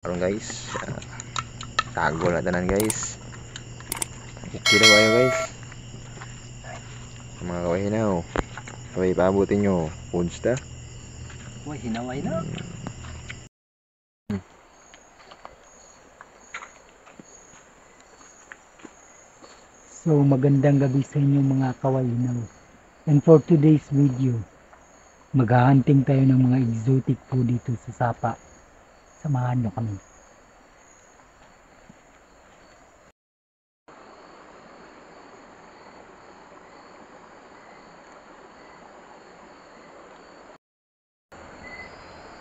Karon guys, tago na tanan guys. Okay na kayo guys. Mga kaway na oh. Kaway paabutin nyo. Foods ta. Uy, hinaway na. So magandang gabi sa inyo mga kawalinaw. And for today's video, maghahunting tayo ng mga exotic po dito sa Sapa. Samahan nyo kami.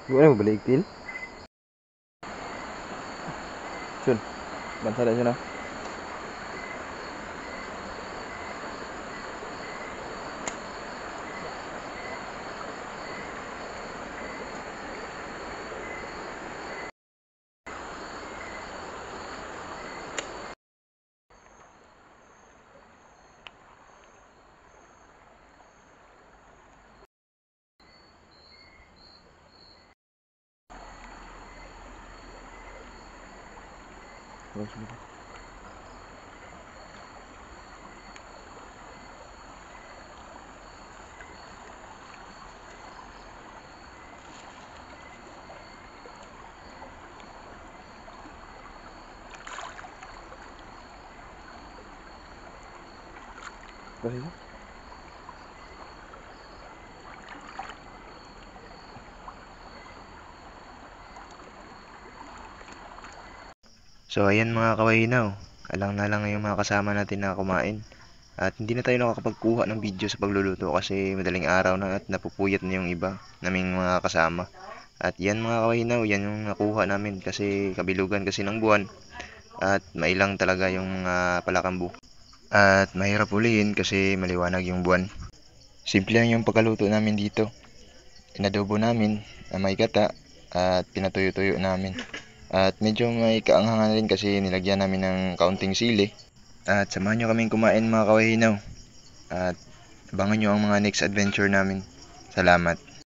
Gimana mo balik til? Sun, bansa na siya na. Bakit? So ayan mga kawahinaw, alang na lang yung mga kasama natin na kumain. At hindi na tayo nakakapagkuha ng video sa pagluluto kasi madaling araw na at napupuyat na yung iba naming mga kasama. At yan mga kawahinaw, yan yung nakuha namin kasi kabilugan kasi ng buwan. At mailang talaga yung mga palakambu. At mahirap ulihin kasi maliwanag yung buwan. Simple lang yung pagkaluto namin dito. Inadobo namin na may gata at pinatuyo-tuyo namin. At medyo may kaanghangan rin kasi nilagyan namin ng kaunting sili. At samahan nyo kaming kumain mga kawahinaw. At abangan nyo ang mga next adventure namin. Salamat.